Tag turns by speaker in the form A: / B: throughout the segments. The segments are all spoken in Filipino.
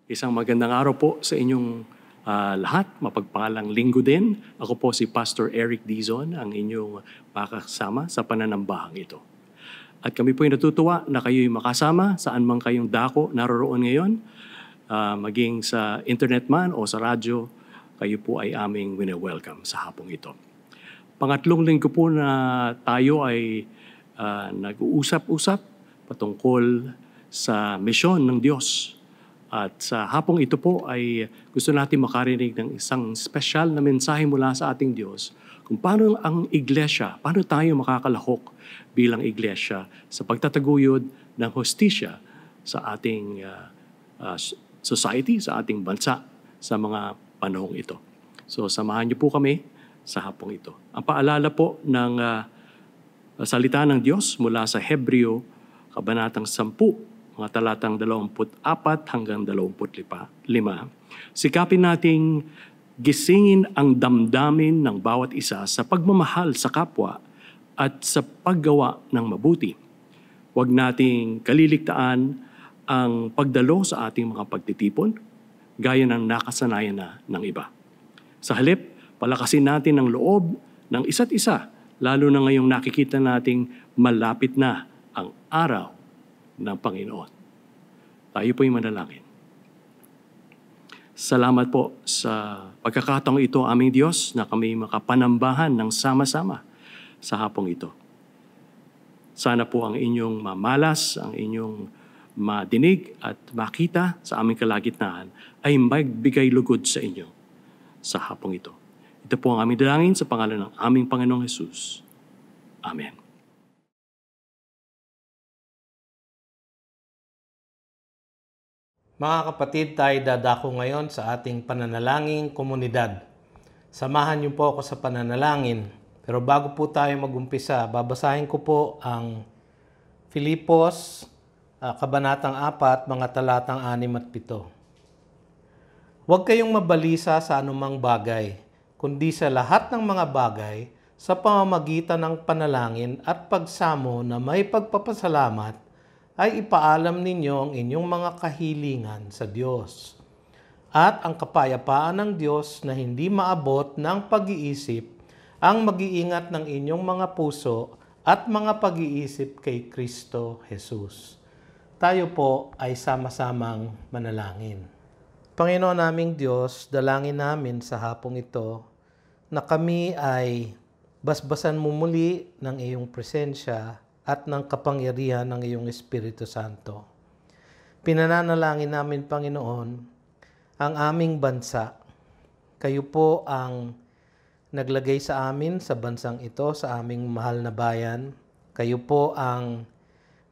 A: Isang magandang araw po sa inyong lahat. Mapagpalang linggo din. Ako po si Pastor Eric Dizon, ang inyong makakasama sa pananambahang ito. At kami po ay natutuwa na kayo'y makasama saan man kayong dako naroroon ngayon, maging sa internet man o sa radyo, kayo po ay aming wini-welcome sa hapong ito. Pangatlong linggo po na tayo ay nag-uusap-usap patungkol sa misyon ng Diyos. At sa hapong ito po ay gusto natin makarinig ng isang special na mensahe mula sa ating Diyos kung paano ang iglesia, paano tayo makakalahok bilang iglesia sa pagtataguyod ng hostisya sa ating society, sa ating bansa, sa mga panahong ito. So samahan niyo po kami sa hapong ito. Ang paalala po ng salita ng Diyos mula sa Hebreo, Kabanatang 10, mga talatang 24 hanggang 25. Sikapin nating gisingin ang damdamin ng bawat isa sa pagmamahal sa kapwa at sa paggawa ng mabuti. Huwag nating kaliligtaan ang pagdalo sa ating mga pagtitipon, gaya ng nakasanayan na ng iba. Sa halip, palakasin natin ang loob ng isa't isa, lalo na ngayong nakikita nating malapit na ang araw ng Panginoon. Tayo po'y manalangin. Salamat po sa pagkakataong ito, aming Diyos, na kami makapanambahan ng sama-sama sa hapong ito. Sana po ang inyong mamalas, ang inyong madinig at makita sa aming kalagitnaan ay magbigay lugod sa inyo sa hapong ito. Ito po ang aming dalangin sa pangalan ng aming Panginoong Jesus. Amen.
B: Mga kapatid, tayo dadako ngayon sa ating pananalangin komunidad. Samahan niyo po ako sa pananalangin. Pero bago po tayo mag-umpisa, babasahin ko po ang Filipos, Kabanatang 4, mga talatang 6 at 7. Huwag kayong mabalisa sa anumang bagay, kundi sa lahat ng mga bagay, sa pamamagitan ng panalangin at pagsamo na may pagpapasalamat, ay ipaalam ninyo ang inyong mga kahilingan sa Diyos. At ang kapayapaan ng Diyos na hindi maabot ng pag-iisip ang mag-iingat ng inyong mga puso at mga pag-iisip kay Kristo Jesus. Tayo po ay sama-samang manalangin. Panginoon naming Diyos, dalangin namin sa hapong ito na kami ay basbasan mo muli ng iyong presensya at ng kapangyarihan ng iyong Espiritu Santo. Pinananalangin namin, Panginoon, ang aming bansa. Kayo po ang naglagay sa amin sa bansang ito, sa aming mahal na bayan. Kayo po ang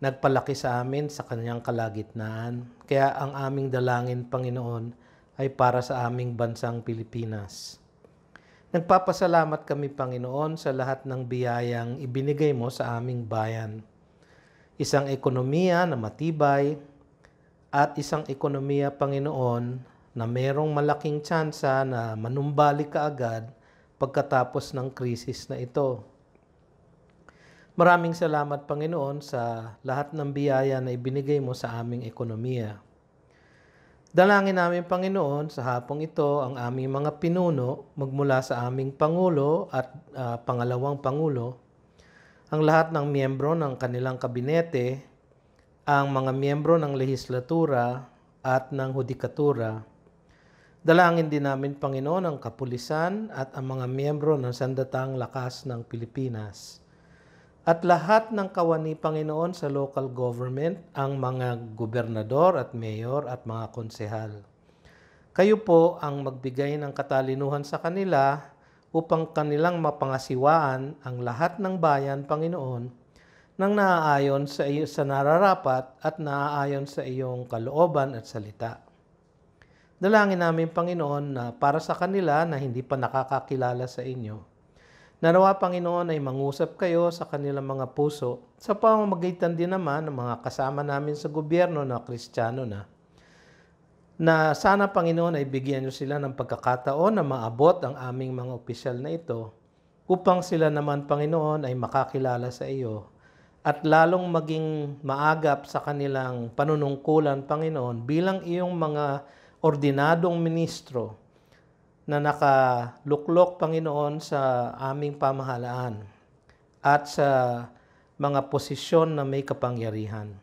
B: nagpalaki sa amin sa kanyang kalagitnaan. Kaya ang aming dalangin, Panginoon, ay para sa aming bansang Pilipinas. Nagpapasalamat kami, Panginoon, sa lahat ng biyayang ibinigay mo sa aming bayan. Isang ekonomiya na matibay at isang ekonomiya, Panginoon, na merong malaking tsansa na manumbalik kaagad pagkatapos ng krisis na ito. Maraming salamat, Panginoon, sa lahat ng biyaya na ibinigay mo sa aming ekonomiya. Dalangin namin, Panginoon, sa hapong ito ang aming mga pinuno magmula sa aming Pangulo at pangalawang Pangulo, ang lahat ng miyembro ng kanilang kabinete, ang mga miyembro ng lehislatura at ng hudikatura. Dalangin din namin, Panginoon, ang kapulisan at ang mga miyembro ng Sandatang Lakas ng Pilipinas. At lahat ng kawani, Panginoon, sa local government, ang mga gobernador at mayor at mga konsehal. Kayo po ang magbigay ng katalinuhan sa kanila upang kanilang mapangasiwaan ang lahat ng bayan, Panginoon, nang naaayon sa iyo sa nararapat at naaayon sa iyong kalooban at salita. Dalangin namin, Panginoon, na para sa kanila na hindi pa nakakakilala sa inyo, nanawa, Panginoon, ay mangusap kayo sa kanilang mga puso sa pamamagitan din naman ng mga kasama namin sa gobyerno na Kristiyano na sana, Panginoon, ay bigyan niyo sila ng pagkakataon na maabot ang aming mga opisyal na ito upang sila naman, Panginoon, ay makakilala sa iyo at lalong maging maagap sa kanilang panunungkulan, Panginoon, bilang iyong mga ordinadong ministro na nakaluklok, Panginoon, sa aming pamahalaan at sa mga posisyon na may kapangyarihan.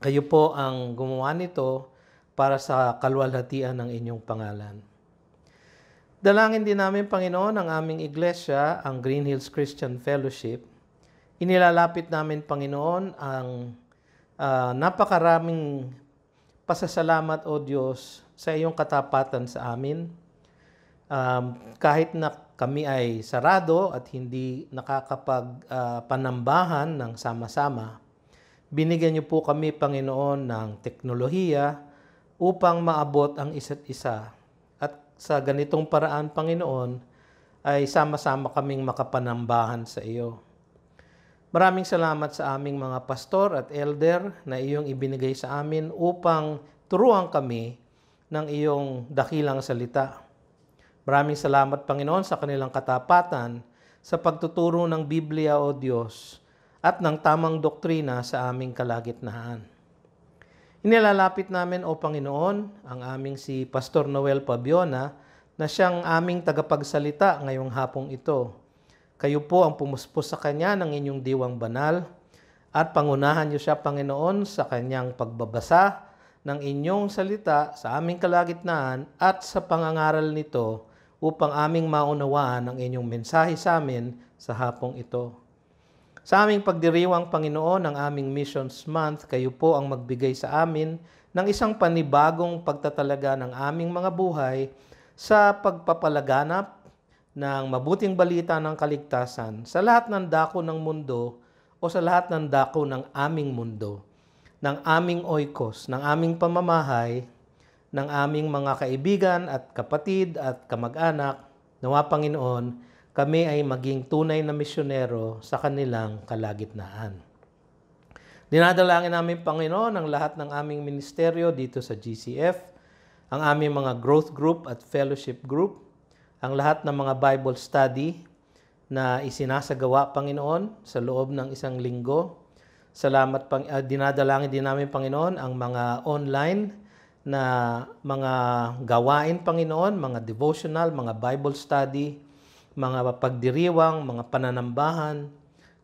B: Kayo po ang gumawa nito para sa kaluwalhatian ng inyong pangalan. Dalangin din namin, Panginoon, ang aming iglesia, ang Green Hills Christian Fellowship. Inilalapit namin, Panginoon, ang napakaraming pasasalamat, O Diyos, sa iyong katapatan sa amin. Kahit na kami ay sarado at hindi nakakapagpanambahan ng sama-sama, binigyan niyo po kami, Panginoon, ng teknolohiya upang maabot ang isa't isa. At sa ganitong paraan, Panginoon, ay sama-sama kaming makapanambahan sa iyo. Maraming salamat sa aming mga pastor at elder na iyong ibinigay sa amin upang turuan kami ng iyong dakilang salita. Maraming salamat, Panginoon, sa kanilang katapatan sa pagtuturo ng Biblia, O Diyos, at ng tamang doktrina sa aming kalagitnaan. Inilalapit namin, O Panginoon, ang aming si Pastor Noel Pabiona na siyang aming tagapagsalita ngayong hapong ito. Kayo po ang pumuspos sa kanya ng inyong diwang banal at pangunahan niyo siya, Panginoon, sa kanyang pagbabasa ng inyong salita sa aming kalagitnaan at sa pangangaral nito upang aming maunawaan ang inyong mensahe sa amin sa hapong ito. Sa aming pagdiriwang, Panginoon, ng aming Missions Month, kayo po ang magbigay sa amin ng isang panibagong pagtatalaga ng aming mga buhay sa pagpapalaganap ng mabuting balita ng kaligtasan sa lahat ng dako ng mundo o sa lahat ng dako ng aming mundo, ng aming oikos, ng aming pamamahay, ng aming mga kaibigan at kapatid at kamag-anak. Nawa, Panginoon, kami ay maging tunay na misyonero sa kanilang kalagitnaan. Dinadalangin namin, Panginoon, ang lahat ng aming ministeryo dito sa GCF, ang aming mga growth group at fellowship group, ang lahat ng mga Bible study na isinasagawa, Panginoon, sa loob ng isang linggo. Dinadalangin din namin, Panginoon, ang mga online na mga gawain, Panginoon, mga devotional, mga Bible study, mga pagdiriwang, mga pananambahan.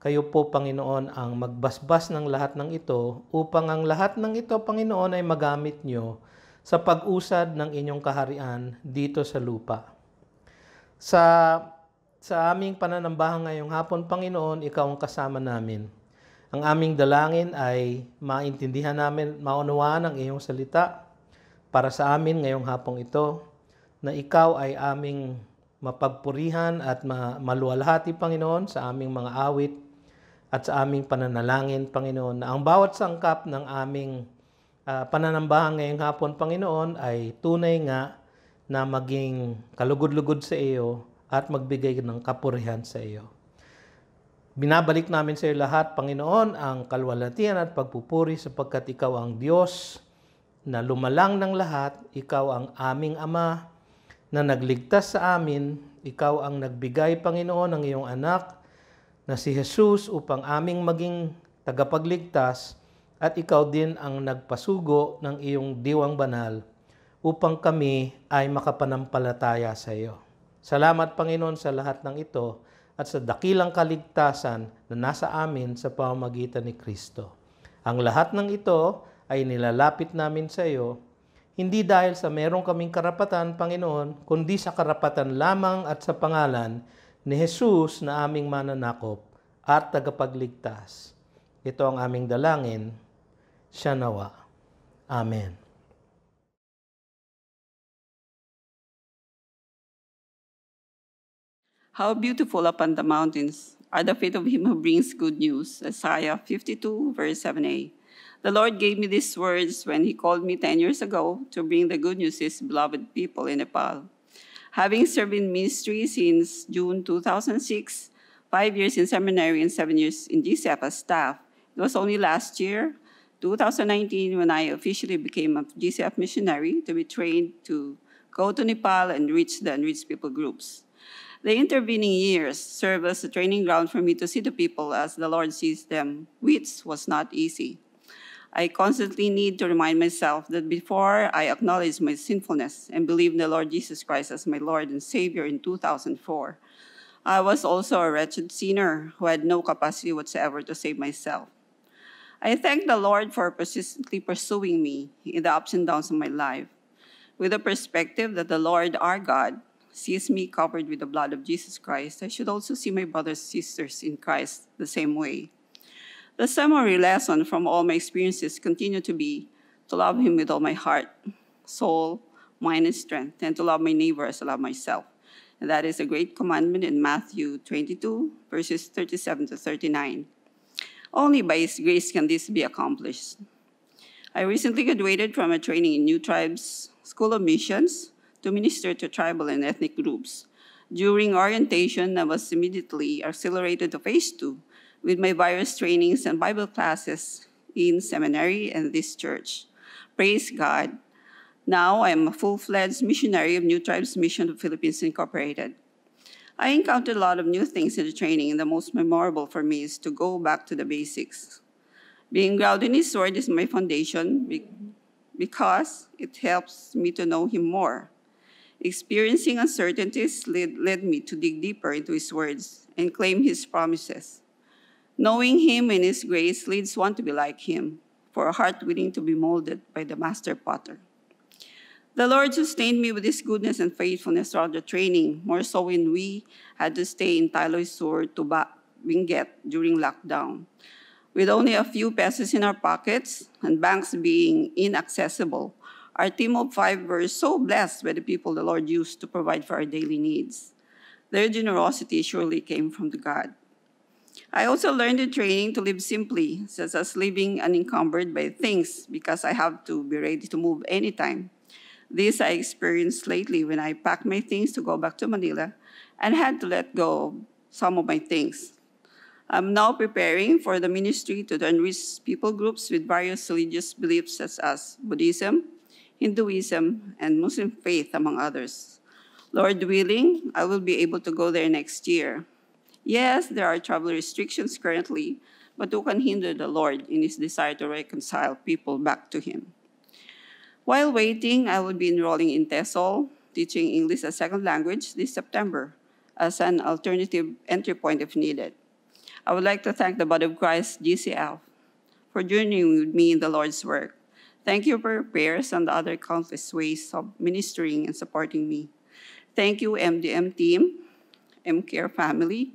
B: Kayo po, Panginoon, ang magbasbas ng lahat ng ito upang ang lahat ng ito, Panginoon, ay magamit nyo sa pag-usad ng inyong kaharian dito sa lupa. Sa aming pananambahan ngayong hapon, Panginoon, ikaw ang kasama namin. Ang aming dalangin ay maintindihan namin, maunawaan ang iyong salita para sa amin ngayong hapong ito, na ikaw ay aming mapagpurihan at maluwalhati, Panginoon, sa aming mga awit at sa aming pananalangin, Panginoon, na ang bawat sangkap ng aming pananambahan ngayong hapon, Panginoon, ay tunay nga na maging kalugod-lugod sa iyo at magbigay ng kapurihan sa iyo. Binabalik namin sa iyo lahat, Panginoon, ang kalwalhatian at pagpupuri sapagkat ikaw ang Diyos na lumalang ng lahat, ikaw ang aming Ama, na nagligtas sa amin, ikaw ang nagbigay, Panginoon, ng iyong anak na si Jesus upang aming maging tagapagligtas at ikaw din ang nagpasugo ng iyong diwang banal upang kami ay makapanampalataya sa iyo. Salamat, Panginoon, sa lahat ng ito at sa dakilang kaligtasan na nasa amin sa pamamagitan ni Kristo. Ang lahat ng ito ay nilalapit namin sa iyo, hindi dahil sa meron kaming karapatan, Panginoon, kundi sa karapatan lamang at sa pangalan ni Jesus na aming mananakop at tagapagligtas. Ito ang aming dalangin. Siya nawa. Amen.
C: How beautiful upon the mountains are the feet of him who brings good news. Isaiah 52, verse 7a. The Lord gave me these words when he called me 10 years ago to bring the good news to his beloved people in Nepal. Having served in ministry since June 2006, 5 years in seminary and 7 years in GCF as staff, it was only last year, 2019, when I officially became a GCF missionary to be trained to go to Nepal and reach the unreached people groups. The intervening years served as a training ground for me to see the people as the Lord sees them, which was not easy. I constantly need to remind myself that before I acknowledge my sinfulness and believe in the Lord Jesus Christ as my Lord and Savior in 2004, I was also a wretched sinner who had no capacity whatsoever to save myself. I thank the Lord for persistently pursuing me in the ups and downs of my life, with the perspective that the Lord our God sees me covered with the blood of Jesus Christ. I should also see my brothers and sisters in Christ the same way. The summary lesson from all my experiences continue to be to love Him with all my heart, soul, mind, and strength, and to love my neighbor as I love myself. And that is a great commandment in Matthew 22, verses 37 to 39. Only by His grace can this be accomplished. I recently graduated from a training in New Tribes School of Missions to minister to tribal and ethnic groups. During orientation, I was immediately accelerated to phase 2 with my various trainings and Bible classes in seminary and this church. Praise God. Now I am a full-fledged missionary of New Tribes Mission of Philippines Incorporated. I encountered a lot of new things in the training, and the most memorable for me is to go back to the basics. Being grounded in His Word is my foundation because it helps me to know Him more. Experiencing uncertainties led me to dig deeper into His words and claim His promises. Knowing Him and His grace leads one to be like Him, for a heart willing to be molded by the Master Potter. The Lord sustained me with His goodness and faithfulness throughout the training, more so when we had to stay in Taloy Sur to Benguet during lockdown. With only a few pesos in our pockets and banks being inaccessible, our team of 5 were so blessed by the people the Lord used to provide for our daily needs. Their generosity surely came from God. I also learned in training to live simply, such as living unencumbered by things because I have to be ready to move anytime. This I experienced lately when I packed my things to go back to Manila and had to let go of some of my things. I'm now preparing for the ministry to enrich people groups with various religious beliefs such as Buddhism, Hinduism, and Muslim faith, among others. Lord willing, I will be able to go there next year. Yes, there are travel restrictions currently, but who can hinder the Lord in His desire to reconcile people back to Him? While waiting, I will be enrolling in TESOL, teaching English as second language this September, as an alternative entry point if needed. I would like to thank the Body of Christ, GCF, for journeying with me in the Lord's work. Thank you for your prayers and the other countless ways of ministering and supporting me. Thank you, MDM team, MCare family,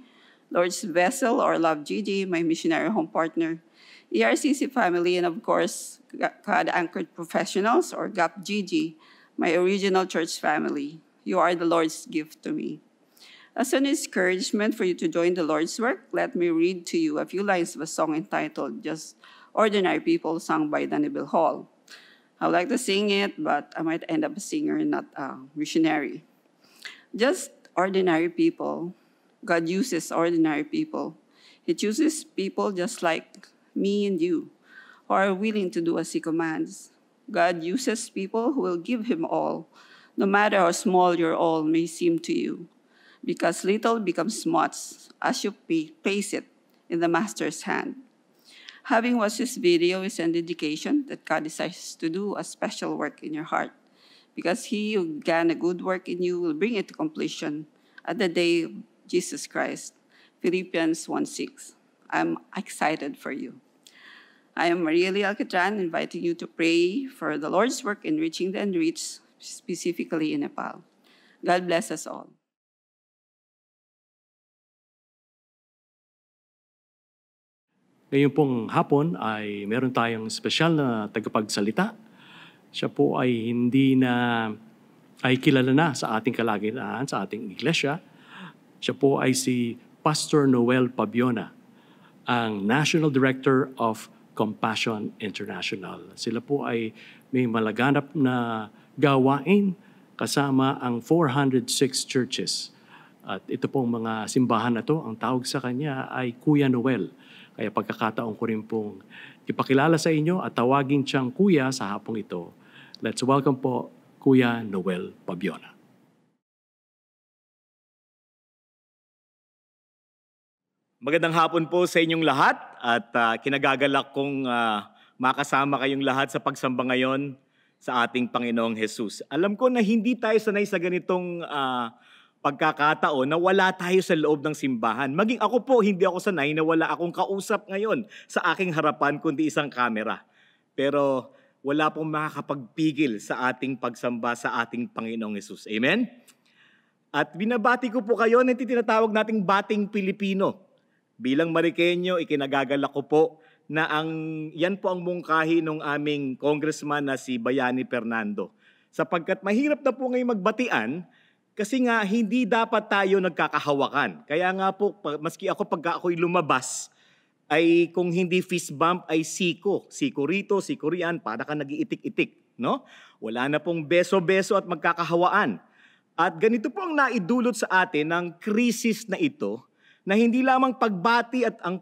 C: Lord's Vessel or Love Gigi, my missionary home partner, ERCC family, and of course, God-anchored professionals or GAP Gigi, my original church family. You are the Lord's gift to me. As an encouragement for you to join the Lord's work, let me read to you a few lines of a song entitled Just Ordinary People, sung by Danibel Hall. I would like to sing it, but I might end up a singer, not a missionary. Just ordinary people. God uses ordinary people. He chooses people just like me and you, who are willing to do as He commands. God uses people who will give Him all, no matter how small your all may seem to you, because little becomes much as you place it in the Master's hand. Having watched this video is an indication that God decides to do a special work in your heart, because He who began a good work in you will bring it to completion at the day of Jesus Christ. Philippians 1:6. I'm excited for you. I am Maria Lee Alcatran, inviting you to pray for the Lord's work in reaching the unreached, specifically in Nepal. God bless us all.
A: Ngayon pong hapon ay meron tayong espesyal na tagapagsalita. Siya po ay ay kilala na sa ating kalagitnaan, sa ating iglesia. Siya po ay si Pastor Noel Pabiona, ang National Director of Compassion International. Sila po ay may malaganap na gawain kasama ang 406 churches. At ito pong mga simbahan na to, ang tawag sa kanya ay Kuya Noel. Kaya pagkakataon ko rin pong ipakilala sa inyo at tawagin siyang Kuya sa hapong ito. Let's welcome po Kuya Noel Pabiona.
D: Magandang hapon po sa inyong lahat at kinagagalak kong makasama kayong lahat sa pagsamba ngayon sa ating Panginoong Jesus. Alam ko na hindi tayo sanay sa ganitong pagkakataon na wala tayo sa loob ng simbahan. Maging ako po, hindi ako sanay na wala akong kausap ngayon sa aking harapan kundi isang kamera. Pero wala pong makakapagpigil sa ating pagsamba sa ating Panginoong Jesus. Amen? At binabati ko po kayo na tinatawag nating bating Pilipino. Bilang Mariqueño, ikinagagalak ko po na yan po ang mungkahi ng aming congressman na si Bayani Fernando. Sapagkat mahirap na po ngayon magbatian kasi nga hindi dapat tayo nagkakahawakan. Kaya nga po, maski ako pagka ako'y lumabas, ay kung hindi fist bump ay siko. Siko rito, siko riyan, para ka nag-iitik-itik. No? Wala na pong beso-beso at magkakahawaan. At ganito po ang naidulot sa atin ng krisis na ito, na hindi lamang pagbati at ang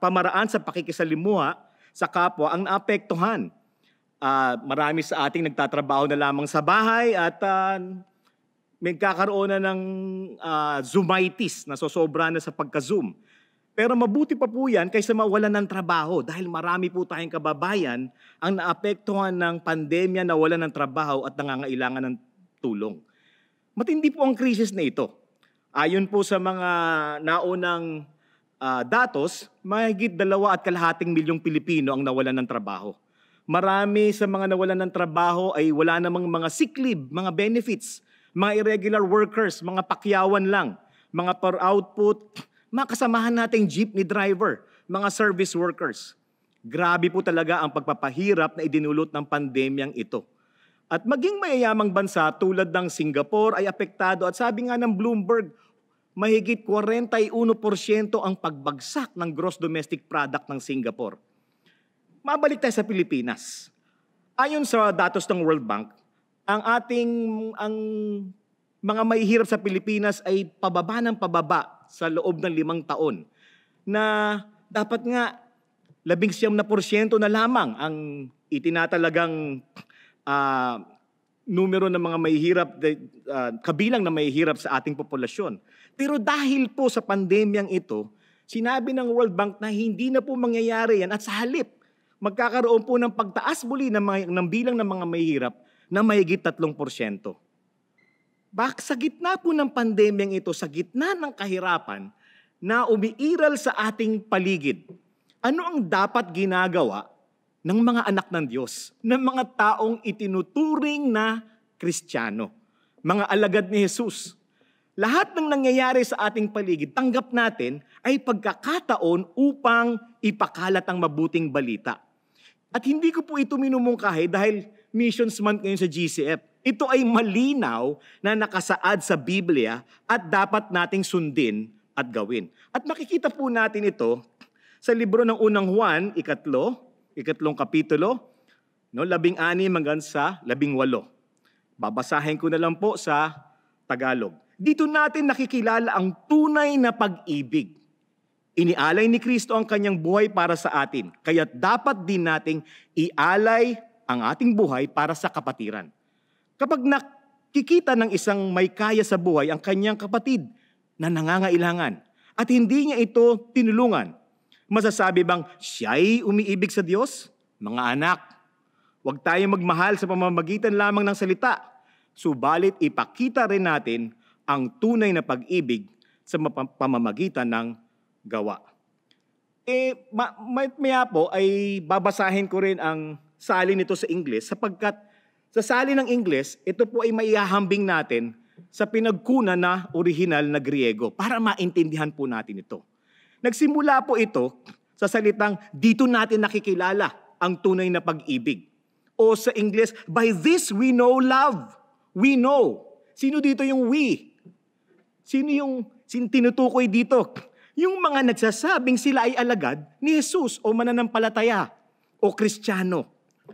D: pamaraan sa pakikisalimuha sa kapwa ang naapektuhan. Marami sa ating nagtatrabaho na lamang sa bahay at magkakaroon na ng Zoomitis na sosobra na sa pagka-Zoom. Pero mabuti pa po yan kaysa mawalan ng trabaho dahil marami po tayong kababayan ang naapektuhan ng pandemya, nawalan ng trabaho at nangangailangan ng tulong. Matindi po ang krisis na ito. Ayon po sa mga naunang datos, mahigit 2.5 milyong Pilipino ang nawalan ng trabaho. Marami sa mga nawalan ng trabaho ay wala namang mga sick leave, mga benefits, mga irregular workers, mga pakyawan lang, mga per output, mga kasamahan nating jeepney driver, mga service workers. Grabe po talaga ang pagpapahirap na idinulot ng pandemyang ito. At maging mayayamang bansa tulad ng Singapore ay apektado at sabi nga ng Bloomberg, mahigit 41% ang pagbagsak ng gross domestic product ng Singapore. Mabalik tayo sa Pilipinas. Ayon sa datos ng World Bank, ang mga mahihirap sa Pilipinas ay pababa ng pababa sa loob ng 5 taon na dapat nga 19% na lamang ang itinatalagang numero ng mga mahihirap, kabilang na mahihirap sa ating populasyon. Pero dahil po sa pandemyang ito, sinabi ng World Bank na hindi na po mangyayari yan at sa halip, magkakaroon po ng pagtaas muli ng bilang ng mga mahihirap na mahigit 3%. Sa gitna po ng pandemyang ito, sa gitna ng kahirapan na umiiral sa ating paligid, ano ang dapat ginagawa ng mga anak ng Diyos, ng mga taong itinuturing na Kristiyano, mga alagad ni Jesus? Lahat ng nangyayari sa ating paligid, tanggap natin ay pagkakataon upang ipakalat ang mabuting balita. At hindi ko po ito minumungkahi dahil Missions Month ngayon sa GCF. Ito ay malinaw na nakasaad sa Biblia at dapat nating sundin at gawin. At makikita po natin ito sa libro ng unang Juan, ikatlong kapitulo, 16 hanggang sa 18. Babasahin ko na lang po sa Tagalog. Dito natin nakikilala ang tunay na pag-ibig. Inialay ni Kristo ang kanyang buhay para sa atin, kaya dapat din nating ialay ang ating buhay para sa kapatiran. Kapag nakikita ng isang may kaya sa buhay ang kanyang kapatid na nangangailangan at hindi niya ito tinulungan, masasabi bang siya'y umiibig sa Diyos? Mga anak, huwag tayong magmahal sa pamamagitan lamang ng salita, subalit ipakita rin natin ang tunay na pag-ibig sa pamamagitan ng gawa. Maya po ay babasahin ko rin ang salin nito sa Ingles sapagkat sa salin ng Ingles, ito po ay maihahambing natin sa pinagkunan na orihinal na Griego para maintindihan po natin ito. Nagsimula po ito sa salitang dito natin nakikilala ang tunay na pag-ibig. O sa Ingles, by this we know love. We know. Sino dito yung we? Sino yung tinutukoy dito? Yung mga nagsasabing sila ay alagad ni Jesus o mananampalataya o Kristiyano.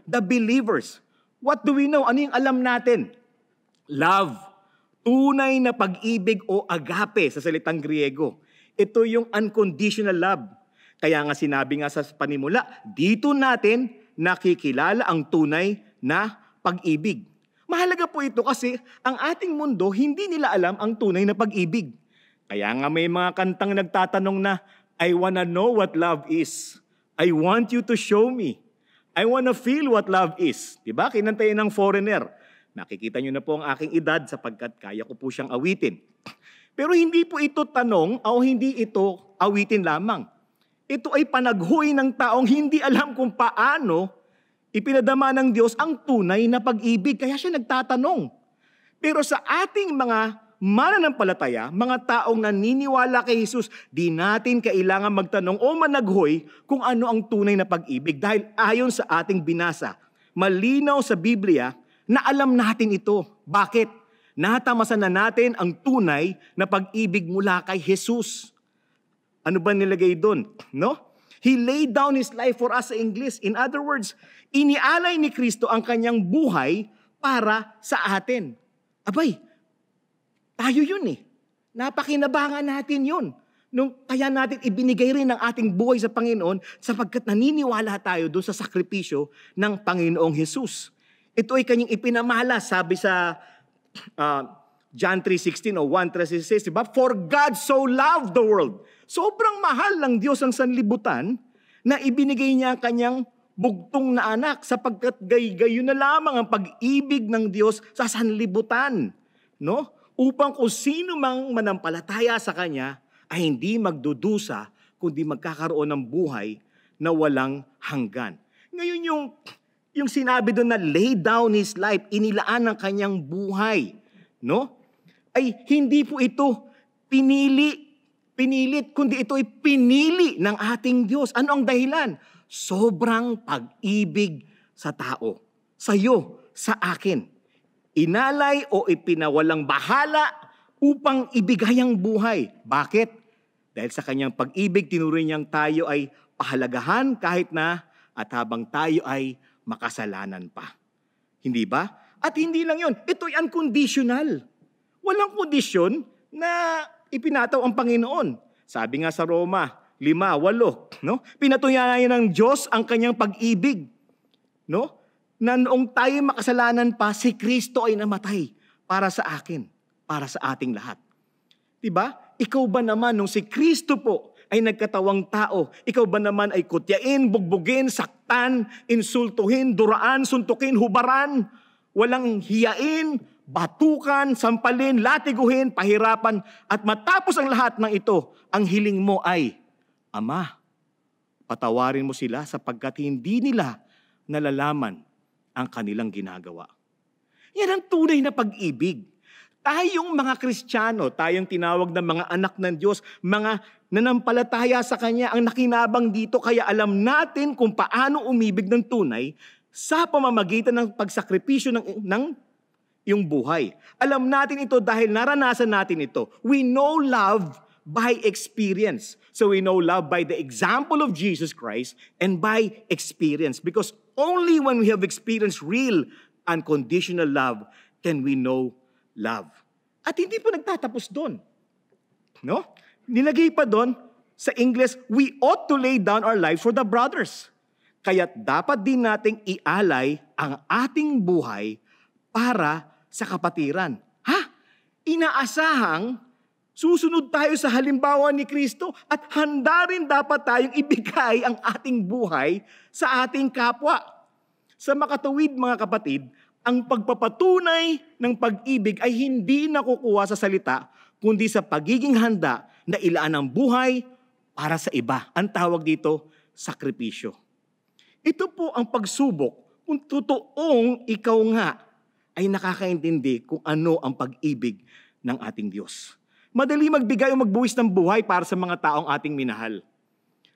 D: The believers. What do we know? Ano yung alam natin? Love. Tunay na pag-ibig o agape sa salitang Griego. Ito yung unconditional love. Kaya nga sinabi nga sa panimula, dito natin nakikilala ang tunay na pag-ibig. Mahalaga po ito kasi ang ating mundo hindi nila alam ang tunay na pag-ibig. Kaya nga may mga kantang nagtatanong na, I wanna know what love is. I want you to show me. I wanna feel what love is. Diba? Kinantayin ng Foreigner. Nakikita nyo na po ang aking edad sapagkat kaya ko po siyang awitin. Pero hindi po ito tanong o hindi ito awitin lamang. Ito ay panaghoy ng taong hindi alam kung paano ipinadama ng Diyos ang tunay na pag-ibig. Kaya siya nagtatanong. Pero sa ating mga mananampalataya, mga taong naniniwala kay Jesus, di natin kailangan magtanong o managhoy kung ano ang tunay na pag-ibig. Dahil ayon sa ating binasa, malinaw sa Biblia na alam natin ito. Bakit? Natamasan na natin ang tunay na pag-ibig mula kay Jesus. Ano ba nilagay doon? No? He laid down His life for us sa English. In other words, inialay ni Kristo ang kanyang buhay para sa atin. Abay, tayo yun eh. Napakinabangan natin yun. Kaya natin ibinigay rin ang ating buhay sa Panginoon sapagkat naniniwala tayo doon sa sakripisyo ng Panginoong Jesus. Ito ay kanyang ipinamalas, sabi sa John 3:16 o 1:36, diba? For God so loved the world. Sobrang mahal ng Diyos ang sanlibutan na ibinigay niya ang kanyang bugtong na anak sapagkat gayon na lamang ang pag-ibig ng Diyos sa sanlibutan. No? Upang kung sino mang manampalataya sa Kanya ay hindi magdudusa kundi magkakaroon ng buhay na walang hanggan. Ngayon yung sinabi doon na lay down His life, inilaan ang kanyang buhay, no? Ay hindi po ito pinilit, kundi ito ay pinili ng ating Diyos. Ano ang dahilan? Sobrang pag-ibig sa tao. Sa'yo, sa akin. Inalay o ipinawalang bahala upang ibigay ang buhay. Bakit? Dahil sa kanyang pag-ibig, tinuring niyang tayo ay pahalagahan kahit na at habang tayo ay makasalanan pa. Hindi ba? At hindi lang yun, ito'y unconditional. Walang kondisyon na ipinataw ang Panginoon. Sabi nga sa Roma 5:8, no? Pinatunayan ng Diyos ang kanyang pag-ibig, no? Na noong tayo makasalanan pa, si Kristo ay namatay para sa akin, para sa ating lahat. Diba? Ikaw ba naman, nung si Kristo po ay nagkatawang tao, ikaw ba naman ay kutyain, bugbugin, saktan, insultuhin, duraan, suntukin, hubaran, walang hiyain, batukan, sampalin, latiguhin, pahirapan, at matapos ang lahat ng ito, ang hiling mo ay, Ama, patawarin mo sila sapagkat hindi nila nalalaman ang kanilang ginagawa. Yan ang tunay na pag-ibig. Tayong mga Kristiyano, tayong tinawag na mga anak ng Diyos, mga nanampalataya sa Kanya, ang nakinabang dito, kaya alam natin kung paano umibig ng tunay sa pamamagitan ng pagsakripisyo ng iyong buhay. Alam natin ito dahil naranasan natin ito. We know love by experience. So we know love by the example of Jesus Christ and by experience. Because only when we have experienced real unconditional love can we know love. At hindi po nagtatapos doon. No? Nilagay pa doon sa English, we ought to lay down our lives for the brothers. Kaya't dapat din nating ialay ang ating buhay para sa kapatiran. Inaasahang susunod tayo sa halimbawa ni Kristo at handa rin dapat tayong ibigay ang ating buhay sa ating kapwa. Sa makatuwid, mga kapatid, ang pagpapatunay ng pag-ibig ay hindi nakukuha sa salita, kundi sa pagiging handa na ilaan ang buhay para sa iba. Ang tawag dito, sakripisyo. Ito po ang pagsubok kung totoong ikaw nga ay nakakaintindi kung ano ang pag-ibig ng ating Diyos. Madali magbigay o magbuwis ng buhay para sa mga taong ating minahal.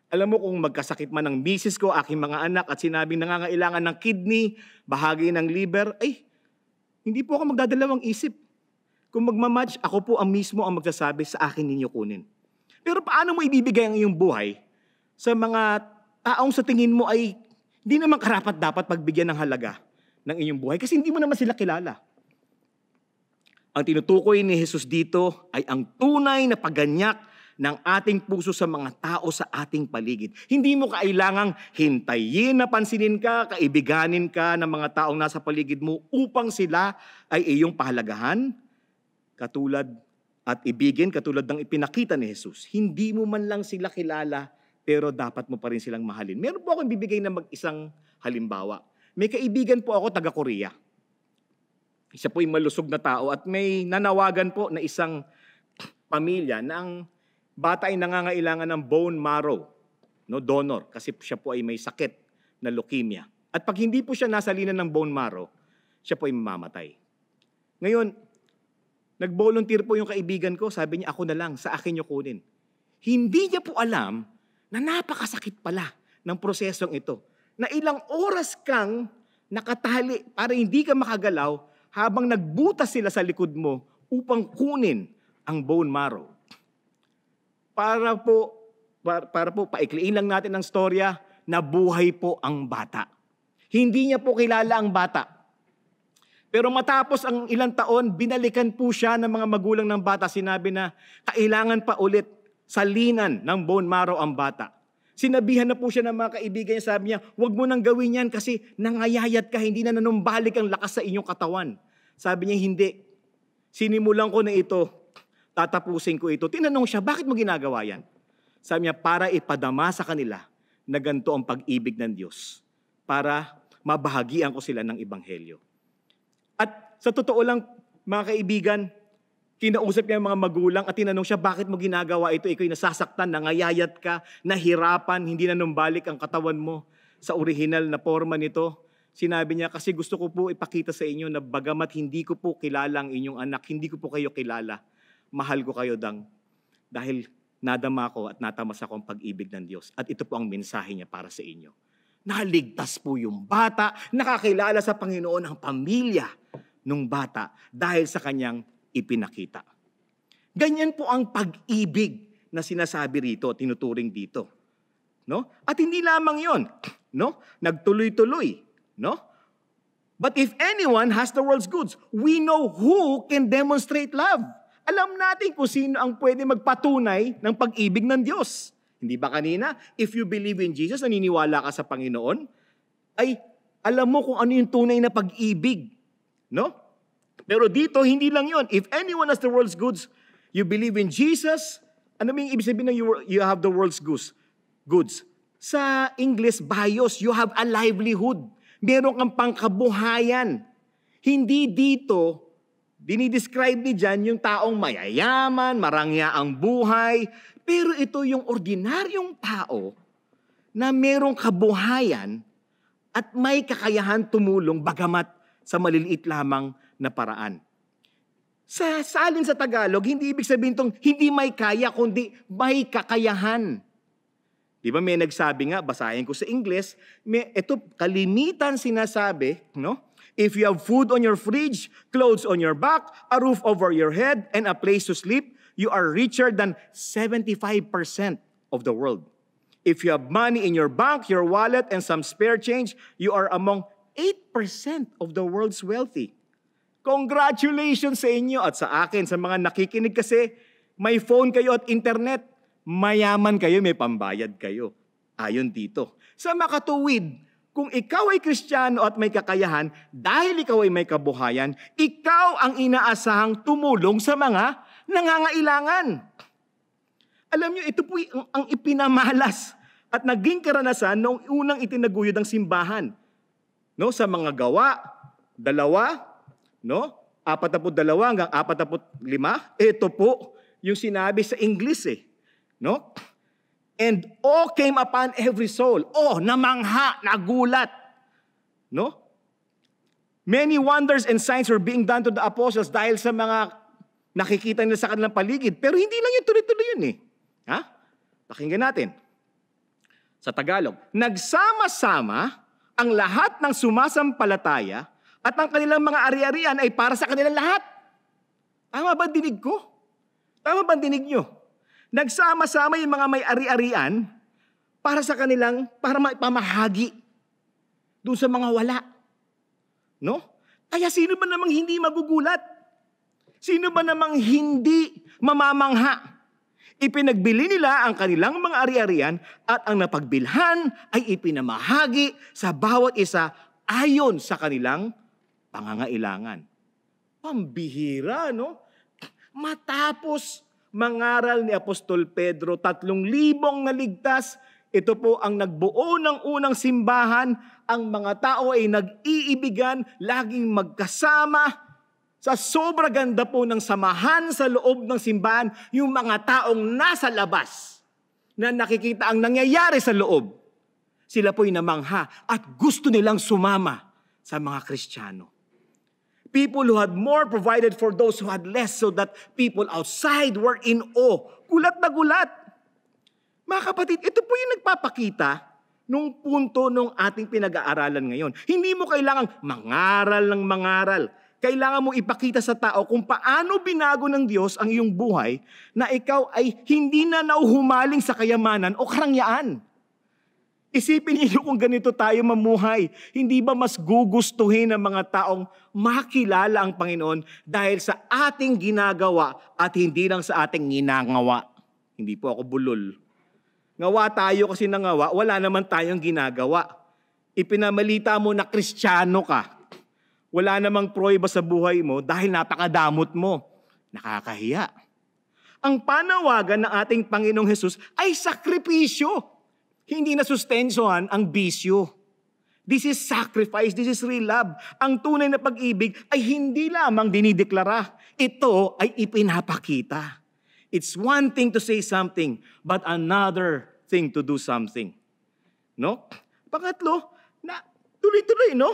D: Alam mo kung magkasakit man ng misis ko, aking mga anak, at sinabing nangangailangan ng kidney, bahagi ng liver, ay, hindi po ako magdadalawang isip. Kung magmamatch, ako po ang mismo ang magsasabi sa akin ninyo kunin. Pero paano mo ibibigay ang iyong buhay sa mga taong sa tingin mo ay hindi naman karapat dapat pagbigyan ng halaga ng inyong buhay kasi hindi mo naman sila kilala? Ang tinutukoy ni Jesus dito ay ang tunay na pagganyak ng ating puso sa mga tao sa ating paligid. Hindi mo kailangang hintayin na pansinin ka, kaibiganin ka ng mga taong nasa paligid mo upang sila ay iyong pahalagahan katulad at ibigin katulad ng ipinakita ni Jesus. Hindi mo man lang sila kilala pero dapat mo pa rin silang mahalin. Meron po akong bibigay na mag-isang halimbawa. May kaibigan po ako taga Korea. Siya po ay malusog na tao at may nanawagan po na isang pamilya na ang bata ay nangangailangan ng bone marrow, no, donor, kasi siya po ay may sakit na leukemia. At pag hindi po siya nasa linan ng bone marrow, siya po ay mamamatay. Ngayon, nag-volunteer po yung kaibigan ko, sabi niya, ako na lang, sa akin niyo kunin. Hindi niya po alam na napakasakit pala ng prosesong ito. Na ilang oras kang nakatali para hindi ka makagalaw habang nagbutas sila sa likod mo upang kunin ang bone marrow. Para po paikliin lang natin ang storya, nabuhay po ang bata. Hindi niya po kilala ang bata. Pero matapos ang ilang taon, binalikan po siya ng mga magulang ng bata. Sinabi na kailangan pa ulit salinan ng bone marrow ang bata. Sinabihan na po siya ng mga kaibigan niya, sabi niya, huwag mo nang gawin yan kasi nangayayat ka, hindi na nanumbalik ang lakas sa inyong katawan. Sabi niya, hindi. Sinimulan ko na ito, tatapusin ko ito. Tinanong siya, bakit mo ginagawa yan? Sabi niya, para ipadama sa kanila na ganito ang pag-ibig ng Diyos. Para mabahagian ko sila ng Ebanghelyo. At sa totoo lang, mga kaibigan, kinausap niya ang mga magulang at tinanong siya, bakit mo ginagawa ito? Ikaw'y nasasaktan, nangayayat ka, nahirapan, hindi na numbalik ang katawan mo sa original na forma nito. Sinabi niya, kasi gusto ko po ipakita sa inyo na bagamat hindi ko po kilala ang inyong anak, hindi ko po kayo kilala, mahal ko kayo dahil nadama ko at natamas ako ang pag-ibig ng Diyos. At ito po ang mensahe niya para sa inyo. Naligtas po yung bata, nakakilala sa Panginoon ang pamilya ng bata dahil sa kanyang ipinakita. Ganyan po ang pag-ibig na sinasabi rito, tinuturing dito. No? At hindi lamang 'yon, no? Nagtuloy-tuloy, no? But if anyone has the world's goods, we know who can demonstrate love. Alam natin kung sino ang pwede magpatunay ng pag-ibig ng Diyos. Hindi ba kanina, if you believe in Jesus, naniniwala ka sa Panginoon, ay alam mo kung ano yung tunay na pag-ibig. No? Pero dito, hindi lang yon. If anyone has the world's goods, you believe in Jesus, ano may ibig sabihin na you have the world's goods? Sa English, bios, you have a livelihood. Meron kang pangkabuhayan. Hindi dito, dinidescribe ni John yung taong mayayaman, marangya ang buhay, pero ito yung ordinaryong tao na merong kabuhayan at may kakayahan tumulong bagamat sa maliliit lamang na paraan. Sa salin sa Tagalog, hindi ibig sabihin itong hindi may kaya, kundi may kakayahan. Di ba may nagsabi nga, basahin ko sa English, ito kalimitan sinasabi, no? If you have food on your fridge, clothes on your back, a roof over your head, and a place to sleep, you are richer than 75% of the world. If you have money in your bank, your wallet, and some spare change, you are among 8% of the world's wealthy. Congratulations sa inyo at sa akin, sa mga nakikinig kasi may phone kayo at internet, mayaman kayo, may pambayad kayo. Ayon dito. Sa makatuwid, kung ikaw ay Kristiyano at may kakayahan, dahil ikaw ay may kabuhayan, ikaw ang inaasahang tumulong sa mga nangangailangan. Alam niyo, ito po ang ipinamalas at naging karanasan noong unang itinaguyod ang simbahan. No, sa mga gawa, 2, no? 42 hanggang 45. Ito po yung sinabi sa English no? And awe came upon every soul. Oh, namangha, nagulat. No? Many wonders and signs were being done to the apostles dahil sa mga nakikita nila sa kanilang paligid. Pero hindi lang yun, tuloy-tuloy yun Ha? Pakinggan natin. Sa Tagalog, nagsama-sama ang lahat ng sumasampalataya at ang kanilang mga ari-arian ay para sa kanilang lahat. Tama ba dinig ko? Tama ba dinig nyo? Nagsama-sama yung mga may ari-arian para sa kanilang, para maipamahagi doon sa mga wala. No? Kaya sino ba namang hindi magugulat? Sino ba namang hindi mamamangha? Ipinagbili nila ang kanilang mga ari-arian at ang napagbilhan ay ipinamahagi sa bawat isa ayon sa kanilang pangangailangan. Pambihira, no? Matapos mangaral ni Apostol Pedro, 3,000 naligtas, Ito po ang nagbuo ng unang simbahan. Ang mga tao ay nag-iibigan, laging magkasama. Sa sobra ganda po ng samahan sa loob ng simbahan, yung mga taong nasa labas na nakikita ang nangyayari sa loob, sila po'y namangha at gusto nilang sumama sa mga Kristiyano. People who had more provided for those who had less, so that people outside were in awe. Gulat na gulat. Mga kapatid, ito po yung nagpapakita nung punto nung ating pinag-aaralan ngayon. Hindi mo kailangang mangaral ng mangaral. Kailangan mo ipakita sa tao kung paano binago ng Diyos ang iyong buhay na ikaw ay hindi na nauhumaling sa kayamanan o karangyaan. Isipin niyo kung ganito tayo mamuhay. Hindi ba mas gugustuhin ng mga taong makilala ang Panginoon dahil sa ating ginagawa at hindi lang sa ating ginagawa? Hindi po ako bulol. Ngawa tayo kasi nangawa, wala naman tayong ginagawa. Ipinamalita mo na Kristiyano ka. Wala namang pruweba sa buhay mo dahil napakadamot mo. Nakakahiya. Ang panawagan ng ating Panginoong Hesus ay sakripisyo. Hindi na sustensuhan ang bisyo. This is sacrifice, this is real love. Ang tunay na pag-ibig ay hindi lamang dinideklara. Ito ay ipinapakita. It's one thing to say something, but another thing to do something. No? Pangatlo, na tuloy-tuloy, no?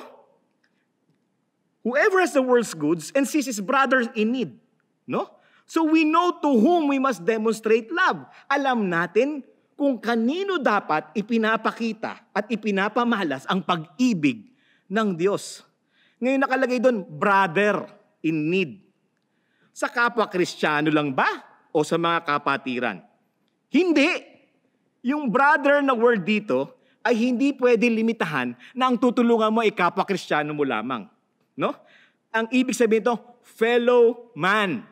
D: Whoever has the world's goods and sees his brother in need. No? So we know to whom we must demonstrate love. Alam natin kung kanino dapat ipinapakita at ipinapamalas ang pag-ibig ng Diyos. Ngayon nakalagay doon, brother in need. Sa kapwa Kristiyano lang ba? O sa mga kapatiran? Hindi. Yung brother na word dito ay hindi pwede limitahan na ang tutulungan mo ay kapwa Kristiyano mo lamang. No? Ang ibig sabihin ito, fellow man.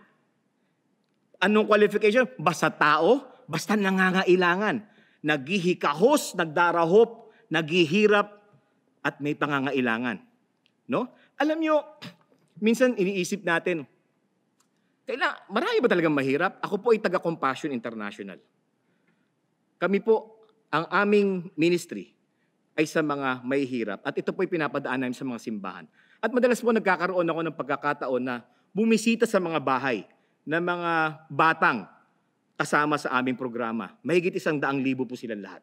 D: Anong qualification? Basta tao, basta nangangailangan. Naghihikahos, nagdarahop, naghihirap, at may pangangailangan. No? Alam nyo, minsan iniisip natin, marami ba talagang mahirap? Ako po ay taga-Compassion International. Kami po, ang aming ministry ay sa mga mahihirap. At ito po ay pinapadaan namin sa mga simbahan. At madalas po nagkakaroon ako ng pagkakataon na bumisita sa mga bahay ng mga batang kasama sa aming programa. Mahigit 100,000 po silang lahat.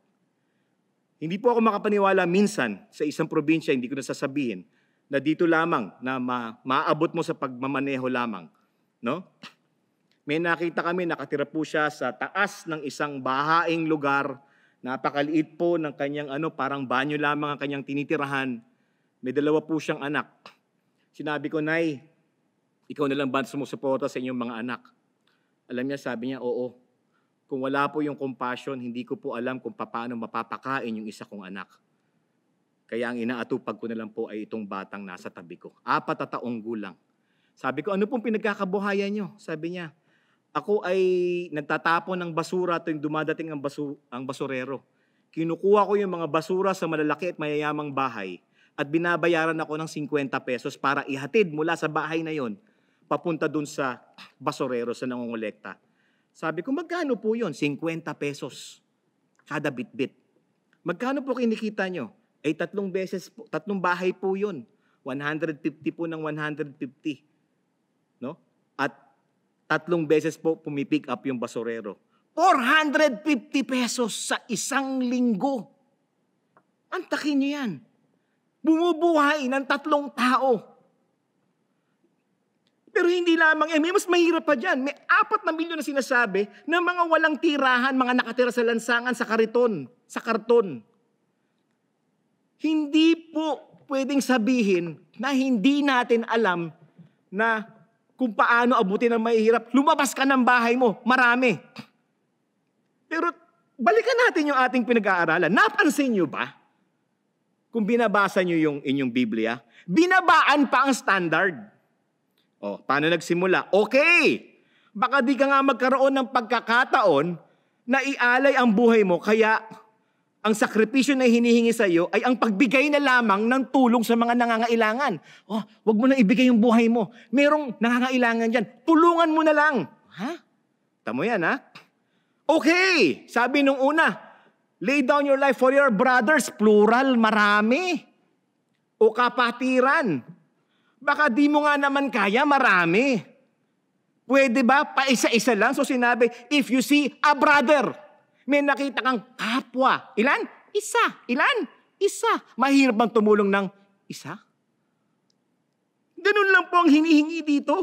D: Hindi po ako makapaniwala minsan sa isang probinsya, hindi ko na sasabihin, na dito lamang, na maabot mo sa pagmamaneho lamang. No? May nakita kami, nakatira po siya sa taas ng isang bahaing lugar. Napakaliit po ng kanyang parang banyo lamang ang kanyang tinitirahan. May 2 po siyang anak. Sinabi ko, Nay, ikaw na lang ba sumusuporta sa inyong mga anak? Alam niya, sabi niya, oo. Kung wala po yung compassion, hindi ko po alam kung paano mapapakain yung isa kong anak. Kaya ang inaatupag ko na lang po ay itong batang nasa tabi ko. 4 na taong gulang. Sabi ko, ano pong pinagkakabuhayan niyo? Sabi niya, ako ay nagtatapon ng basura tuwing dumadating ang basurero. Kinukuha ko yung mga basura sa malalaki at mayayamang bahay at binabayaran ako ng 50 pesos para ihatid mula sa bahay na yon papunta dun sa basurero sa nangongolekta. Sabi ko, magkano po yun? 50 pesos kada bitbit. Magkano po kinikita nyo? Ay 3 bahay po yun. 150 po ng 150. No? At 3 beses po pumipick up yung basurero. 450 pesos sa isang linggo. Antakin nyo yan. Bumubuhay ng 3 tao. Pero hindi lamang, may mas mahirap pa dyan. May 4 na milyon na sinasabi na mga walang tirahan, mga nakatira sa lansangan, sa karton. Hindi po pwedeng sabihin na hindi natin alam na kung paano abutin ang mahihirap. Lumabas ka ng bahay mo, marami. Pero balikan natin yung ating pinag-aaralan. Napansin nyo ba? Kung binabasa nyo yung inyong Biblia, binabaan pa ang standard. O, paano nagsimula? Okay! Baka di ka nga magkaroon ng pagkakataon na ialay ang buhay mo, kaya ang sakripisyo na hinihingi sa iyo ay ang pagbigay na lamang ng tulong sa mga nangangailangan. Oh, wag mo na ibigay yung buhay mo. Merong nangangailangan dyan. Tulungan mo na lang. Ha? Tamo yan, ha? Okay! Sabi nung una, Lay down your life for your brothers. Plural, marami. O kapatiran. Baka di mo nga naman kaya, marami. Pwede ba? Paisa-isa lang. So sinabi, if you see a brother, may nakita kang kapwa. Ilan? Isa. Ilan? Isa. Mahirap bang tumulong ng isa? Ganun lang po ang hinihingi dito.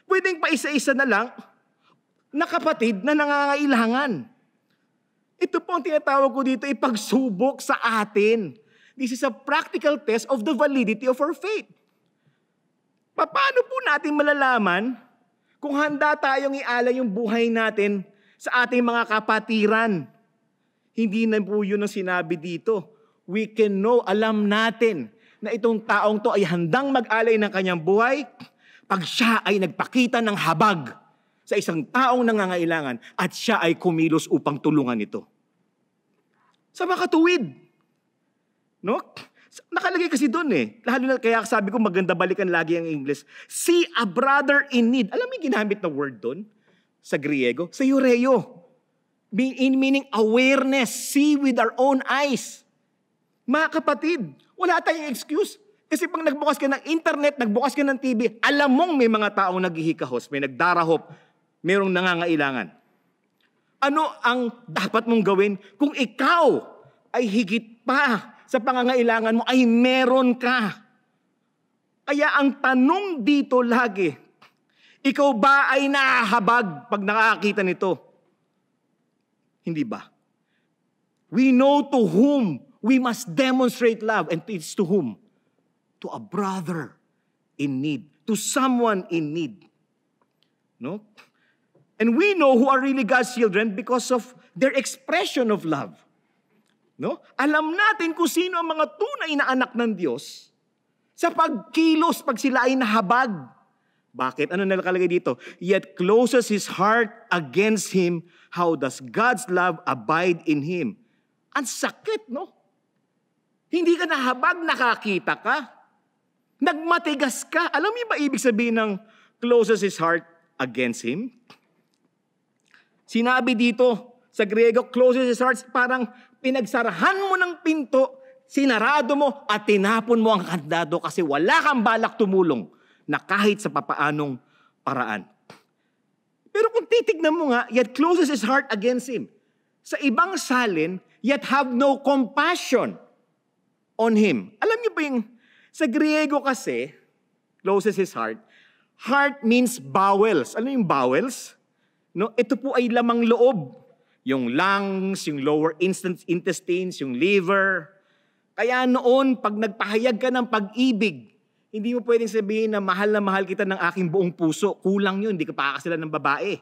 D: Pwedeng paisa-isa na lang na kapatid na nangangailangan. Ito po ang tinatawag ko dito, ipagsubok sa atin. This is a practical test of the validity of our faith. Paano po natin malalaman kung handa tayong ialay yung buhay natin sa ating mga kapatiran? Hindi na po yun ang sinabi dito. We can know, alam natin na itong taong to ay handang mag-alay ng kanyang buhay pag siya ay nagpakita ng habag sa isang taong nangangailangan at siya ay kumilos upang tulungan ito. Sa makatuwid. No? Nakalagay kasi doon eh. Lalo na kaya sabi ko maganda balikan lagi ang English. See a brother in need. Alam mo yung ginamit na word doon sa Griego? Sa Eureo. Meaning awareness. See with our own eyes. Mga kapatid, wala tayong excuse. Kasi pag nagbukas ka ng internet, nagbukas ka ng TV, alam mong may mga taong naghihikahos, may nagdarahop, mayroong nangangailangan. Ano ang dapat mong gawin kung ikaw ay higit pa sa pangangailangan mo ay meron ka? Kaya ang tanong dito lagi, ikaw ba ay nahahabag pag nakakita nito? Hindi ba? We know to whom we must demonstrate love, and it's to whom? To a brother in need, to someone in need. No? And we know who are really God's children because of their expression of love. No? Alam natin kung sino ang mga tunay na anak ng Diyos sa pagkilos pag sila ay nahabag. Bakit? Ano nakalagay dito? Yet closes his heart against him. How does God's love abide in him? Ang sakit, no? Hindi ka nahabag, nakakita ka. Nagmatigas ka. Alam mo ba ibig sabihin ng closes his heart against him? Sinabi dito sa Griego, closes his heart, parang pinagsarahan mo ng pinto, sinarado mo at tinapon mo ang kandado kasi wala kang balak tumulong na kahit sa papaanong paraan. Pero kung titignan mo nga, yet closes his heart against him. Sa ibang salin, yet have no compassion on him. Alam niyo ba yung, sa Griego kasi, closes his heart, heart means bowels. Ano yung bowels? No, ito po ay lamang loob. Yung lungs, yung lower intestines, yung liver. Kaya noon, pag nagpahayag ka ng pag-ibig, hindi mo pwedeng sabihin na mahal kita ng aking buong puso. Kulang yun, hindi ka pakakasalan ng babae.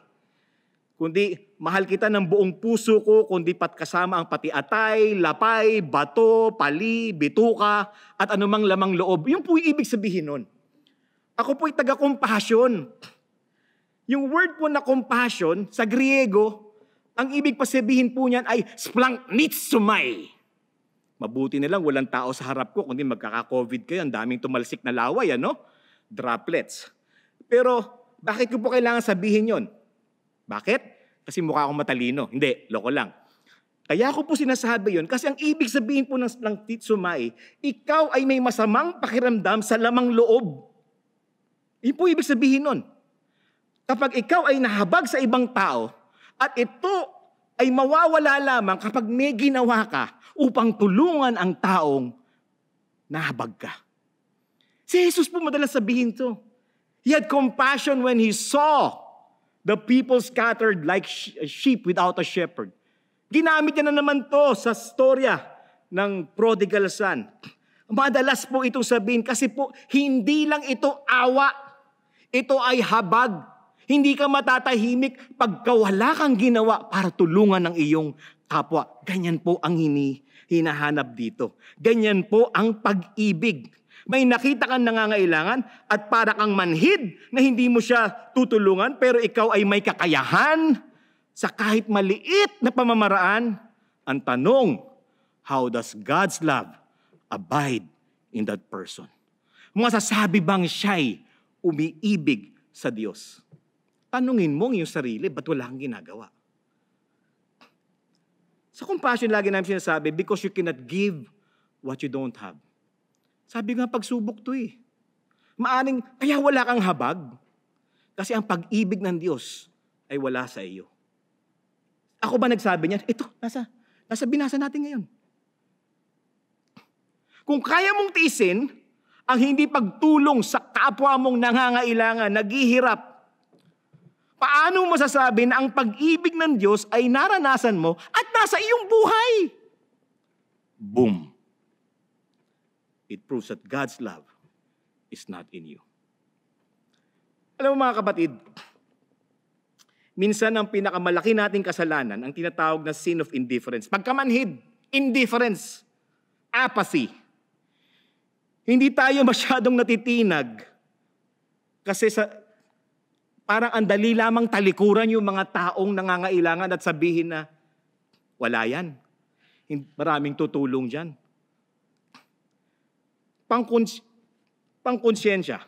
D: Kundi, mahal kita ng buong puso ko, kundi pat kasama ang pati atay, lapay, bato, pali, bituka, at anumang lamang loob. Yung po yung ibig sabihin nun. Ako po'y taga-compassion. Yung word po na compassion, sa Griego, ang ibig pa sabihin po niyan ay splanknitsumai. Mabuti na lang, walang tao sa harap ko, kundi magkaka-COVID kayo, ang daming tumalsik na laway, ano? Droplets. Pero, bakit ko po kailangan sabihin yon? Bakit? Kasi mukha akong matalino. Hindi, loko lang. Kaya ko po sinasabi yon kasi ang ibig sabihin po ng splanknitsumai, ikaw ay may masamang pakiramdam sa lamang loob. Yun po ibig sabihin nun. Kapag ikaw ay nahabag sa ibang tao, at ito ay mawawala lamang kapag may ginawa ka upang tulungan ang taong nahabag ka. Si Jesus po madalas sabihin to. He had compassion when he saw the people scattered like sheep without a shepherd. Ginamit niya na naman to sa storya ng prodigal son. Madalas po itong sabihin kasi po hindi lang ito awa. Ito ay habag. Hindi ka matatahimik pagka wala kang ginawa para tulungan ng iyong kapwa. Ganyan po ang hinahanap dito. Ganyan po ang pag-ibig. May nakita kang nangangailangan at para kang manhid na hindi mo siya tutulungan pero ikaw ay may kakayahan sa kahit maliit na pamamaraan. Ang tanong, how does God's love abide in that person? Masasabi bang siya'y umiibig sa Diyos? Tanungin mo yung sarili, ba't wala kang ginagawa? Sa compassion, lagi namin sinasabi, because you cannot give what you don't have. Sabi nga, pagsubok to eh. Maaring, kaya wala kang habag. Kasi ang pag-ibig ng Diyos ay wala sa iyo. Ako ba nagsabi niya? Ito, nasa binasa natin ngayon. Kung kaya mong tiisin ang hindi pagtulong sa kapwa mong nangangailangan, naghihirap, paano masasabi na ang pag-ibig ng Diyos ay naranasan mo at nasa iyong buhay? Boom! It proves that God's love is not in you. Alam mo mga kapatid, minsan ang pinakamalaki nating kasalanan, ang tinatawag na sin of indifference. Pagkamanhid, indifference, apathy. Hindi tayo masyadong natitinag kasi parang ang dali lamang talikuran yung mga taong nangangailangan at sabihin na wala yan. Maraming tutulong dyan. Pangkonsyensya.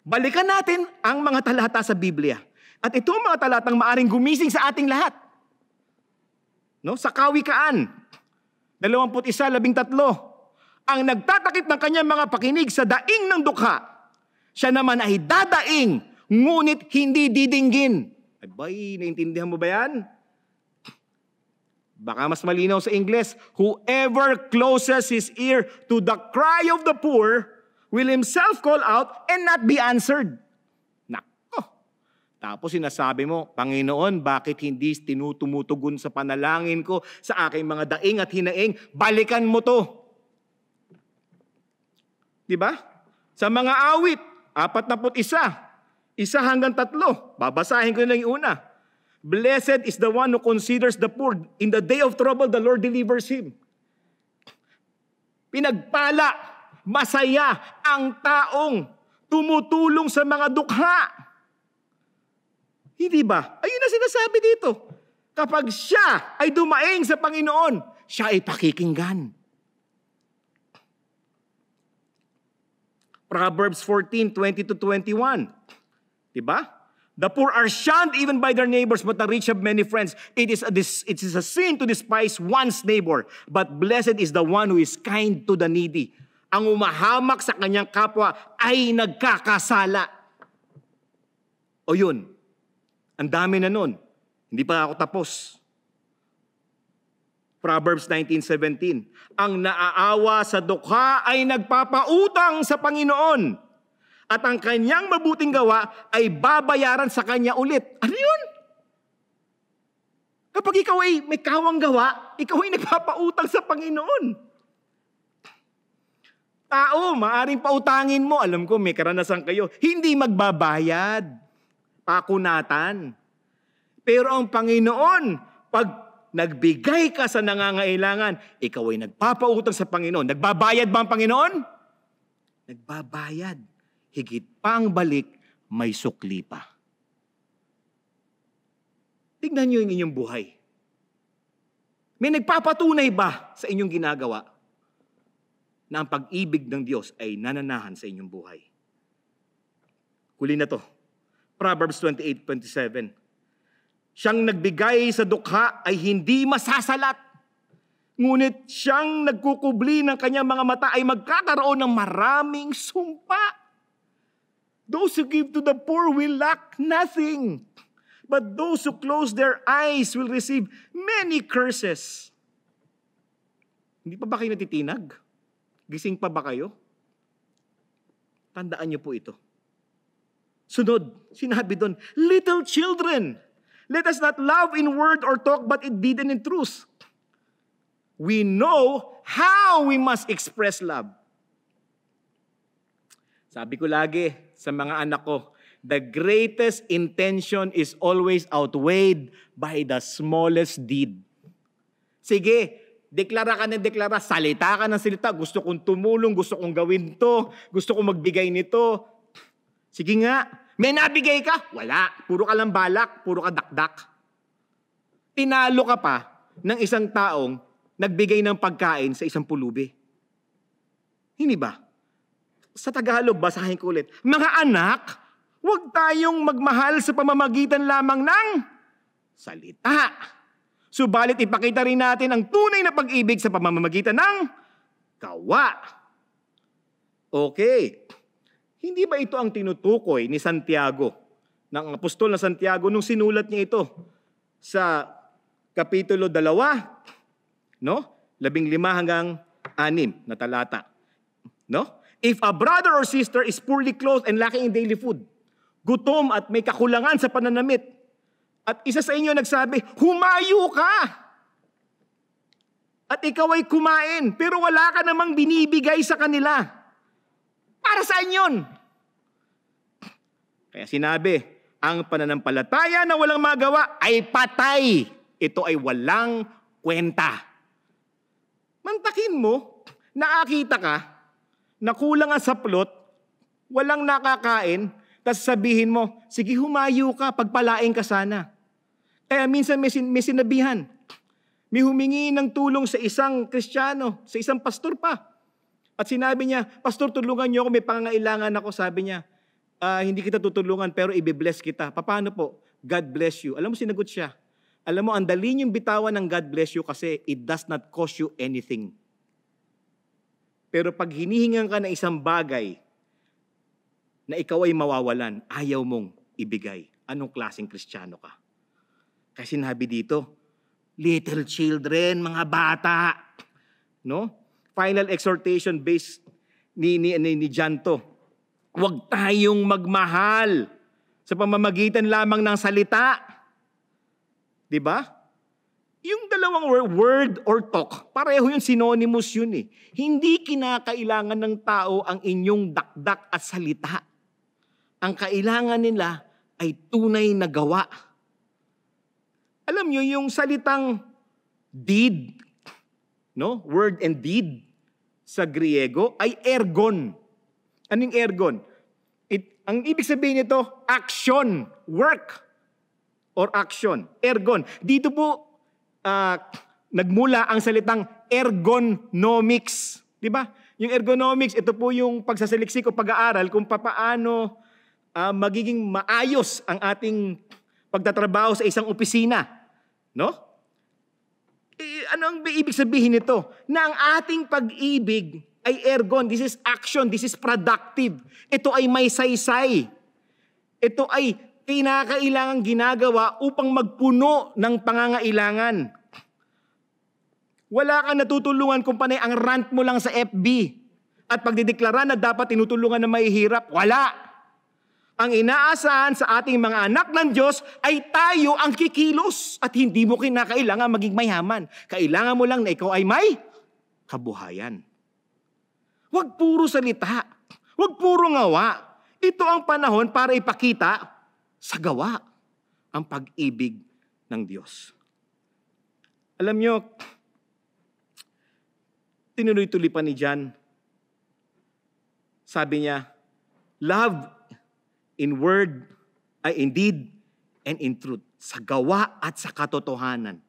D: Balikan natin ang mga talata sa Biblia. At ito mga talatang maaring gumising sa ating lahat. No? Sa Kawikaan, 21:13, ang nagtatakip ng kanyang mga pakinig sa daing ng dukha, siya naman ay dadaing, ngunit hindi didinggin. Ay, naintindihan mo ba yan? Baka mas malinaw sa Ingles, whoever closes his ear to the cry of the poor will himself call out and not be answered. Nako. Tapos sinasabi mo, Panginoon, bakit hindi tinutumutugon sa panalangin ko sa aking mga daing at hinaing? Balikan mo to. Diba? Sa mga awit, 41, 1-3. Babasahin ko na lang yung una. Blessed is the one who considers the poor. In the day of trouble, the Lord delivers him. Pinagpala, masaya ang taong tumutulong sa mga dukha. Hindi ba? Ayun na sinasabi dito. Kapag siya ay dumaing sa Panginoon, siya ay pakikinggan. Proverbs 14:20-21. Diba? The poor are shunned even by their neighbors, but the rich have many friends. It is a sin to despise one's neighbor, but blessed is the one who is kind to the needy. Ang umahamak sa kanyang kapwa ay nagkakasala. O yun, ang dami na nun. Hindi pa ako tapos. Proverbs 19:17. Ang naaawa sa dukha ay nagpapautang sa Panginoon. At ang kanyang mabuting gawa ay babayaran sa kanya ulit. Ano yun? Kapag ikaw ay may kawang gawa, ikaw ay nagpapautang sa Panginoon. Tao, maaring pautangin mo. Alam ko, may karanasan kayo. Hindi magbabayad. Pakunatan. Pero ang Panginoon, pag nagbigay ka sa nangangailangan, ikaw ay nagpapautang sa Panginoon. Nagbabayad ba ang Panginoon? Nagbabayad. Higit pa ang balik, may sukli pa. Tignan niyo yung inyong buhay. May nagpapatunay ba sa inyong ginagawa na ang pag-ibig ng Diyos ay nananahan sa inyong buhay? Huli na to. Proverbs 28:27. Siyang nagbigay sa dukha ay hindi masasalat. Ngunit siyang nagkukubli ng kanyang mga mata ay magkakaroon ng maraming sumpa. Those who give to the poor will lack nothing. But those who close their eyes will receive many curses. Hindi pa ba kayo natitinag? Gising pa ba kayo? Tandaan niyo po ito. Sunod, sinabi doon, little children, let us not love in word or talk, but in deed and in truth. We know how we must express love. Sabi ko lagi sa mga anak ko, the greatest intention is always outweighed by the smallest deed. Sige, deklara ka ng deklara, salita ka ng salita, gusto kong tumulong, gusto kong gawin to, gusto kong magbigay nito. Sige nga, may nabigay ka? Wala, puro ka lang balak, puro ka dakdak. Tinalo ka pa ng isang taong nagbigay ng pagkain sa isang pulubi. Hindi ba? Sa Tagalog, basahin ko ulit. Mga anak, huwag tayong magmahal sa pamamagitan lamang ng salita, Subalit ipakita rin natin ang tunay na pag-ibig sa pamamagitan ng gawa. Okay. Hindi ba ito ang tinutukoy ni Santiago, ng apostol na Santiago, nung sinulat niya ito sa Kapitulo 2, no? 15 hanggang 6 na talata. No? If a brother or sister is poorly clothed and lacking in daily food, gutom at may kakulangan sa pananamit, at isa sa inyo nagsabi, humayo ka! At ikaw ay kumain, pero wala ka namang binibigay sa kanila. Para saan yun? Kaya sinabi, ang pananampalataya na walang magawa ay patay. Ito ay walang kwenta. Mantakin mo, nakakita ka, na kulang ang saplot, walang nakakain, tapos sabihin mo, sige humayo ka, pagpalain ka sana. Kaya minsan may sinabihan, may humingi ng tulong sa isang Kristiyano, sa isang pastor pa. At sinabi niya, Pastor, tulungan niyo ako, may pangangailangan ako. Sabi niya, hindi kita tutulungan pero i-bless kita. Paano po? God bless you. Alam mo, sinagot siya. Alam mo, ang dali niyong bitawan ng God bless you kasi it does not cost you anything. Pero pag hinihingan ka ng isang bagay na ikaw ay mawawalan, ayaw mong ibigay. Anong klaseng Kristiyano ka? Kasi sinabi dito, little children, mga bata. No? Final exhortation based ni John to. Huwag tayong magmahal sa pamamagitan lamang ng salita. Diba? Yung dalawang word or talk, pareho yung synonymous yun eh. Hindi kinakailangan ng tao ang inyong dakdak at salita. Ang kailangan nila ay tunay na gawa. Alam nyo, yung salitang deed, no? Word and deed sa Griego ay ergon. Anong ergon? Ang ibig sabihin nito, action, work, or action. Ergon. Dito po, nagmula ang salitang ergonomics. Di ba? Yung ergonomics, ito po yung pagsasaliksik o pag-aaral kung paano magiging maayos ang ating pagtatrabaho sa isang opisina. No? Ano ang ibig sabihin nito? Na ang ating pag-ibig ay ergon. This is action. This is productive. Ito ay may saysay. Ito ay kinakailangang ginagawa upang magpuno ng pangangailangan. Wala kang natutulungan kung panay ang rant mo lang sa FB at pagdideklara na dapat tinutulungan na mahihirap. Wala. Ang inaasahan sa ating mga anak ng Diyos ay tayo ang kikilos at hindi mo kinakailangan maging mayaman. Kailangan mo lang na ikaw ay may kabuhayan. Huwag puro salita. Huwag puro ngawa. Ito ang panahon para ipakita sa gawa ang pag-ibig ng Diyos. Alam nyo, tinuloy-tuloy pa ni John. Sabi niya, love in word, ay in deed, and in truth. Sa gawa at sa katotohanan.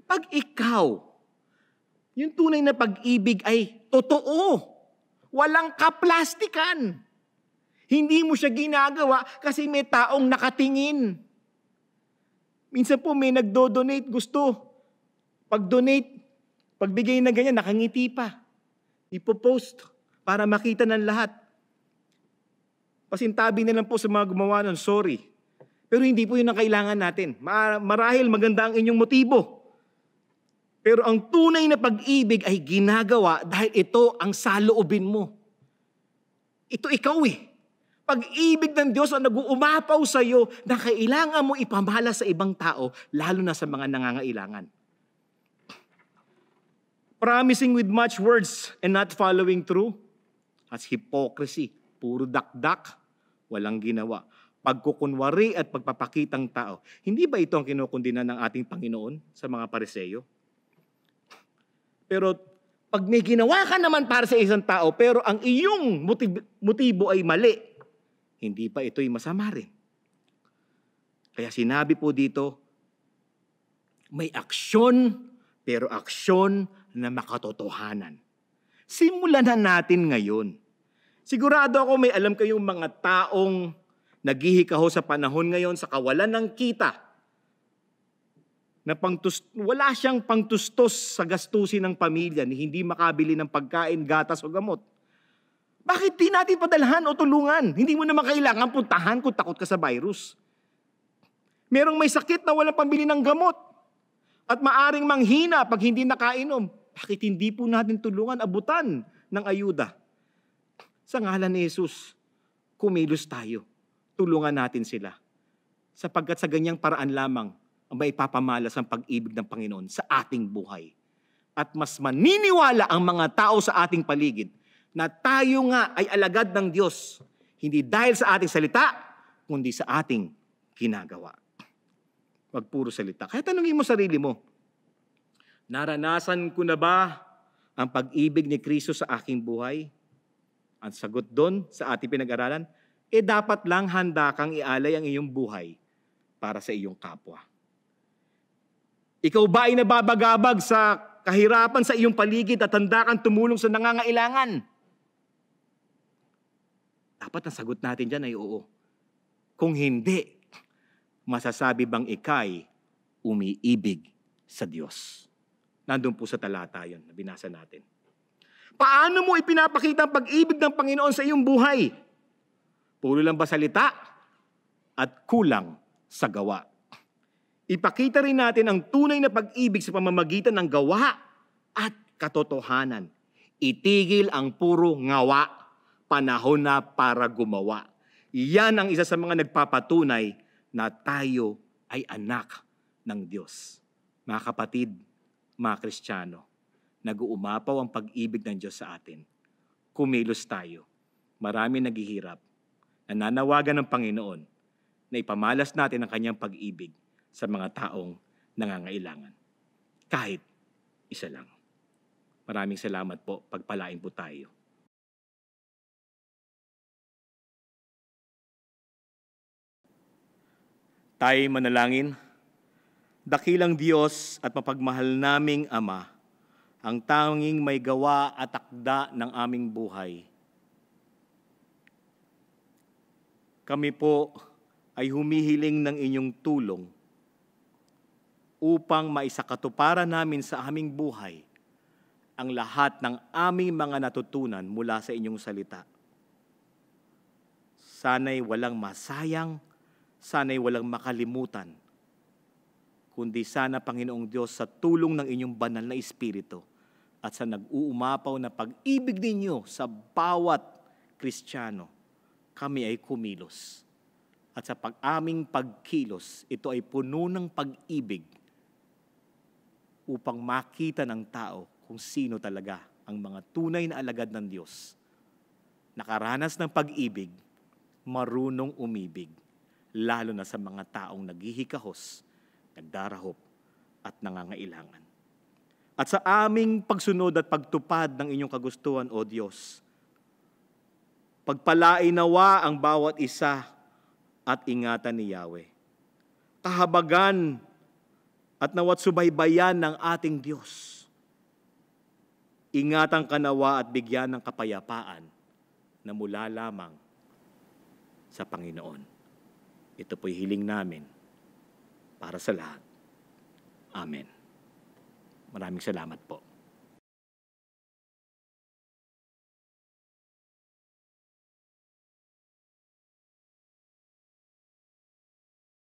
D: Pag ikaw, yung tunay na pag-ibig ay totoo. Walang kaplastikan. Hindi mo siya ginagawa kasi may taong nakatingin. Minsan po may nagdo-donate, gusto. Pag-donate, pagbigay na ganyan, nakangiti pa. Ipopost para makita ng lahat. Pasintabi na lang po sa mga gumawa nun, sorry. Pero hindi po yun ang kailangan natin. Marahil maganda ang inyong motibo. Pero ang tunay na pag-ibig ay ginagawa dahil ito ang saloobin mo. Ito ikaw eh. Pag-ibig ng Diyos ang nag-uumapaw sa iyo na kailangan mo ipamahala sa ibang tao, lalo na sa mga nangangailangan. Promising with much words and not following through, as hypocrisy. Puro dakdak, walang ginawa. Pagkukunwari at pagpapakitang tao. Hindi ba ito ang kinukundina ng ating Panginoon sa mga Pariseyo? Pero pag may ginawa ka naman para sa isang tao, pero ang iyong motibo ay mali, hindi pa ito'y masama rin. Kaya sinabi po dito, may aksyon, pero aksyon na makatotohanan. Simulan na natin ngayon. Sigurado ako may alam kayong mga taong naghihikaho sa panahon ngayon sa kawalan ng kita. wala siyang pangtustos sa gastusin ng pamilya, ni hindi makabili ng pagkain, gatas o gamot. Bakit di natin padalhan o tulungan? Hindi mo naman kailangan puntahan kung takot ka sa virus. Merong may sakit na walang pambili ng gamot at maaring manghina pag hindi nakainom. Bakit hindi po natin tulungan, abutan ng ayuda? Sa ngalan ni Jesus, kumilos tayo. Tulungan natin sila. Sapagkat sa ganyang paraan lamang ang maipapamalas ang pag-ibig ng Panginoon sa ating buhay. At mas maniniwala ang mga tao sa ating paligid na tayo nga ay alagad ng Diyos, hindi dahil sa ating salita, kundi sa ating ginagawa. Wag puro salita. Kaya tanungin mo sarili mo, naranasan ko na ba ang pag-ibig ni Kristo sa aking buhay? Ang sagot doon sa ating pinag-aralan, dapat lang handa kang ialay ang iyong buhay para sa iyong kapwa. Ikaw ba ay nababagabag sa kahirapan sa iyong paligid at handa kang tumulong sa nangangailangan? Dapat ang sagot natin dyan ay oo. Kung hindi, masasabi bang ikay umiibig sa Diyos? Nandun po sa talata yun na binasa natin. Paano mo ipinapakita ang pag-ibig ng Panginoon sa iyong buhay? Puro lang ba salita at kulang sa gawa? Ipakita rin natin ang tunay na pag-ibig sa pamamagitan ng gawa at katotohanan. Itigil ang puro ngawa, panahon na para gumawa. Yan ang isa sa mga nagpapatunay na tayo ay anak ng Diyos. Mga kapatid, mga Kristiyano, nag-uumapaw ang pag-ibig ng Diyos sa atin. Kumilos tayo. Marami naghihirap. Nananawagan ng Panginoon na ipamalas natin ang kanyang pag-ibig sa mga taong nangangailangan. Kahit isa lang. Maraming salamat po. Pagpalain po tayo. Tayo'y manalangin. Dakilang Diyos at mapagmahal naming Ama, ang tanging may gawa at takda ng aming buhay. Kami po ay humihiling ng inyong tulong upang maisakatuparan namin sa aming buhay ang lahat ng aming mga natutunan mula sa inyong salita. Sana'y walang masayang, sana'y walang makalimutan, kundi sana, Panginoong Diyos, sa tulong ng inyong banal na Espiritu at sa nag-uumapaw na pag-ibig ninyo sa bawat Kristiyano, kami ay kumilos. At sa aming pagkilos, ito ay puno ng pag-ibig upang makita ng tao kung sino talaga ang mga tunay na alagad ng Diyos. Nakaranas ng pag-ibig, marunong umibig, lalo na sa mga taong naghihikahos, nagdarahop at nangangailangan. At sa aming pagsunod at pagtupad ng inyong kagustuhan, O Diyos, pagpalain nawa ang bawat isa at ingatan ni Yahweh. Kahabagan at nawat subaybayan ng ating Diyos. Ingatan ka nawa at bigyan ng kapayapaan na mula lamang sa Panginoon. Ito po'y hiling namin para sa lahat. Amen. Maraming salamat po.